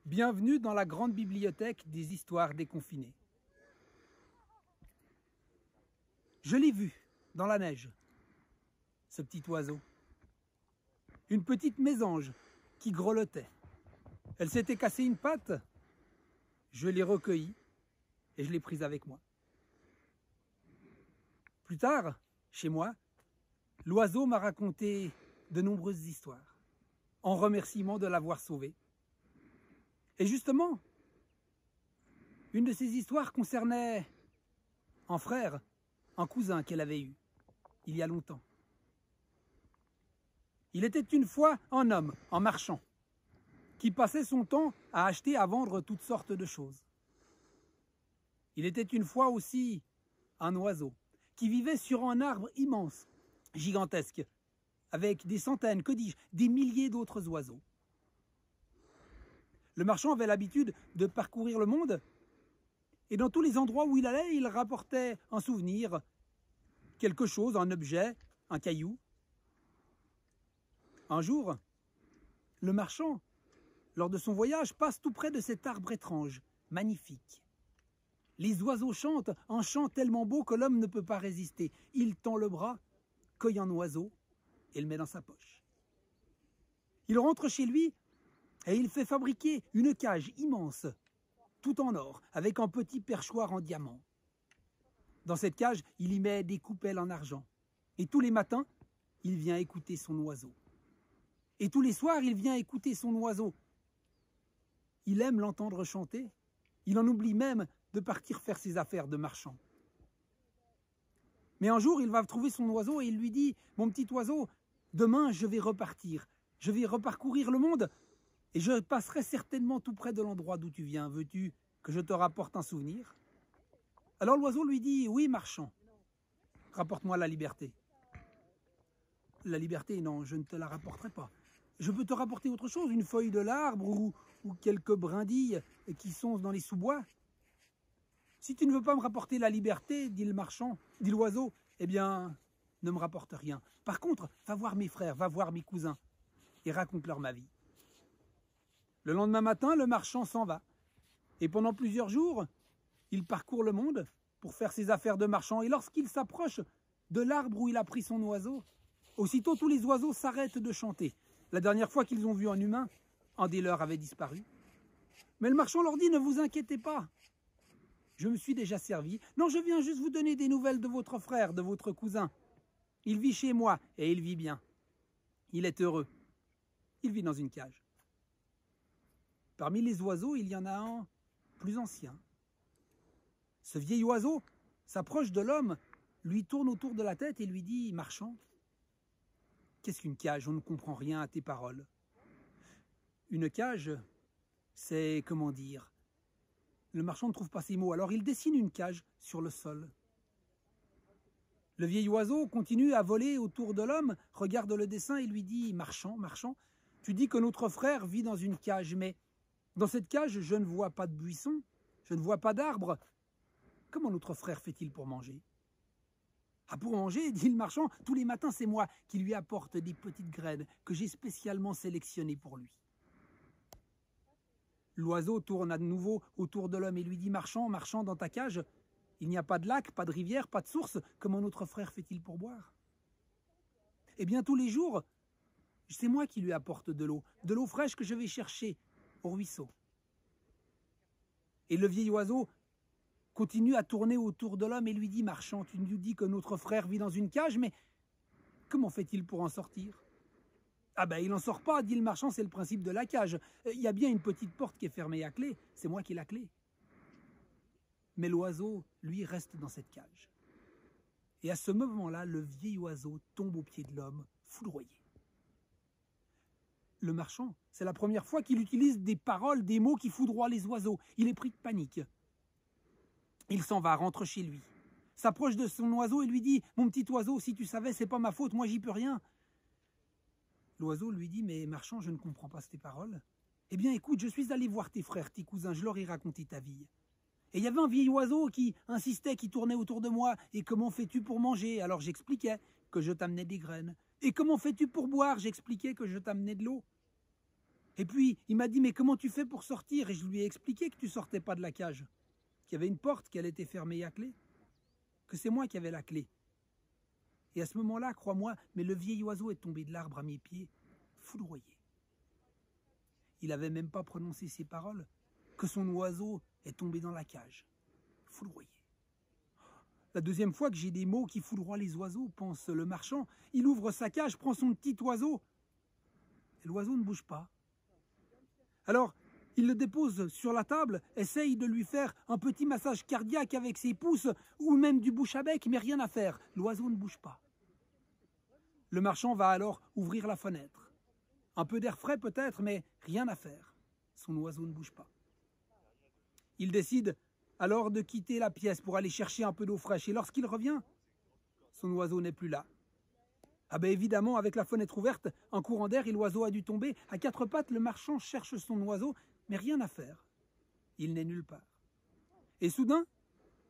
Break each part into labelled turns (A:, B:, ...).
A: Bienvenue dans la grande bibliothèque des histoires déconfinées. Je l'ai vu dans la neige, ce petit oiseau. Une petite mésange qui grelottait. Elle s'était cassée une patte. Je l'ai recueillie et je l'ai prise avec moi. Plus tard, chez moi, l'oiseau m'a raconté de nombreuses histoires, en remerciement de l'avoir sauvé. Et justement, une de ces histoires concernait un frère, un cousin qu'elle avait eu, il y a longtemps. Il était une fois un homme, un marchand, qui passait son temps à acheter, à vendre toutes sortes de choses. Il était une fois aussi un oiseau, qui vivait sur un arbre immense, gigantesque, avec des centaines, que dis-je, des milliers d'autres oiseaux. Le marchand avait l'habitude de parcourir le monde, et dans tous les endroits où il allait, il rapportait un souvenir, quelque chose, un objet, un caillou. Un jour, le marchand, lors de son voyage, passe tout près de cet arbre étrange, magnifique. Les oiseaux chantent un chant tellement beau que l'homme ne peut pas résister. Il tend le bras, cueille un oiseau et le met dans sa poche. Il rentre chez lui et il fait fabriquer une cage immense, tout en or, avec un petit perchoir en diamant. Dans cette cage, il y met des coupelles en argent. Et tous les matins, il vient écouter son oiseau. Et tous les soirs, il vient écouter son oiseau. Il aime l'entendre chanter. Il en oublie même de partir faire ses affaires de marchand. Mais un jour, il va trouver son oiseau et il lui dit « Mon petit oiseau, demain, je vais repartir. Je vais reparcourir le monde. Et je passerai certainement tout près de l'endroit d'où tu viens. Veux-tu que je te rapporte un souvenir ?» Alors l'oiseau lui dit « Oui, marchand, rapporte-moi la liberté. » « La liberté, non, je ne te la rapporterai pas. Je peux te rapporter autre chose, une feuille de l'arbre ou quelques brindilles qui sont dans les sous-bois. » « Si tu ne veux pas me rapporter la liberté, dit le marchand, dit l'oiseau, eh bien, ne me rapporte rien. Par contre, va voir mes frères, va voir mes cousins et raconte-leur ma vie. » Le lendemain matin, le marchand s'en va. Et pendant plusieurs jours, il parcourt le monde pour faire ses affaires de marchand. Et lorsqu'il s'approche de l'arbre où il a pris son oiseau, aussitôt tous les oiseaux s'arrêtent de chanter. La dernière fois qu'ils ont vu un humain, un des leurs avait disparu. Mais le marchand leur dit « Ne vous inquiétez pas, je me suis déjà servi. Non, je viens juste vous donner des nouvelles de votre frère, de votre cousin. Il vit chez moi et il vit bien. Il est heureux. Il vit dans une cage. » Parmi les oiseaux, il y en a un plus ancien. Ce vieil oiseau s'approche de l'homme, lui tourne autour de la tête et lui dit « Marchand, qu'est-ce qu'une cage? On ne comprend rien à tes paroles. » Une cage, c'est, comment dire, le marchand ne trouve pas ses mots, alors il dessine une cage sur le sol. Le vieil oiseau continue à voler autour de l'homme, regarde le dessin et lui dit « Marchand, marchand, tu dis que notre frère vit dans une cage, mais dans cette cage, je ne vois pas de buisson, je ne vois pas d'arbre. Comment notre frère fait-il pour manger ?»« Ah, pour manger, dit le marchand, tous les matins, c'est moi qui lui apporte des petites graines que j'ai spécialement sélectionnées pour lui. » L'oiseau tourne à nouveau autour de l'homme et lui dit « Marchand, marchand, dans ta cage, il n'y a pas de lac, pas de rivière, pas de source. Comment notre frère fait-il pour boire ?»« Eh bien, tous les jours, c'est moi qui lui apporte de l'eau fraîche que je vais chercher au ruisseau. » Et le vieil oiseau continue à tourner autour de l'homme et lui dit « Marchand, tu nous dis que notre frère vit dans une cage, mais comment fait-il pour en sortir ?» « Ah ben, il n'en sort pas, dit le marchand, c'est le principe de la cage. Il y a bien une petite porte qui est fermée à clé, c'est moi qui ai la clé. » Mais l'oiseau, lui, reste dans cette cage. Et à ce moment-là, le vieil oiseau tombe aux pieds de l'homme, foudroyé. Le marchand, c'est la première fois qu'il utilise des paroles, des mots qui foudroient les oiseaux. Il est pris de panique. Il s'en va, rentre chez lui, s'approche de son oiseau et lui dit « Mon petit oiseau, si tu savais, c'est pas ma faute, moi j'y peux rien. » L'oiseau lui dit « Mais marchand, je ne comprends pas ces paroles. Eh bien écoute, je suis allé voir tes frères, tes cousins, je leur ai raconté ta vie. Et il y avait un vieil oiseau qui insistait, qui tournait autour de moi. Et comment fais-tu pour manger? Alors j'expliquais que je t'amenais des graines. Et comment fais-tu pour boire? J'expliquais que je t'amenais de l'eau. Et puis, il m'a dit, mais comment tu fais pour sortir? Et je lui ai expliqué que tu sortais pas de la cage, qu'il y avait une porte, qu'elle était fermée à clé, que c'est moi qui avais la clé. Et à ce moment-là, crois-moi, mais le vieil oiseau est tombé de l'arbre à mes pieds, foudroyé. Il n'avait même pas prononcé ces paroles, que son oiseau est tombé dans la cage, foudroyé. La deuxième fois que j'ai des mots qui foudroient les oiseaux, pense le marchand, il ouvre sa cage, prend son petit oiseau, et l'oiseau ne bouge pas. Alors, il le dépose sur la table, essaye de lui faire un petit massage cardiaque avec ses pouces, ou même du bouche à bec, mais rien à faire. L'oiseau ne bouge pas. Le marchand va alors ouvrir la fenêtre. Un peu d'air frais peut-être, mais rien à faire. Son oiseau ne bouge pas. Il décide alors de quitter la pièce pour aller chercher un peu d'eau fraîche. Et lorsqu'il revient, son oiseau n'est plus là. Ah ben évidemment, avec la fenêtre ouverte, un courant d'air et l'oiseau a dû tomber. À quatre pattes, le marchand cherche son oiseau, mais rien à faire. Il n'est nulle part. Et soudain,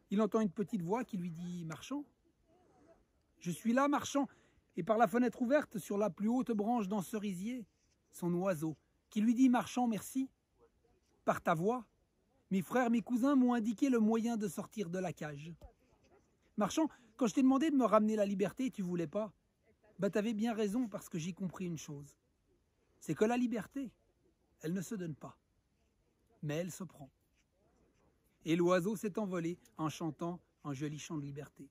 A: il entend une petite voix qui lui dit « Marchand, je suis là, marchand !» Et par la fenêtre ouverte, sur la plus haute branche d'un cerisier, son oiseau, qui lui dit « Marchand, merci. Par ta voix, mes frères, mes cousins m'ont indiqué le moyen de sortir de la cage. Marchand, quand je t'ai demandé de me ramener la liberté, tu voulais pas. Ben, t'avais bien raison parce que j'ai compris une chose. C'est que la liberté, elle ne se donne pas, mais elle se prend. » Et l'oiseau s'est envolé en chantant un joli chant de liberté.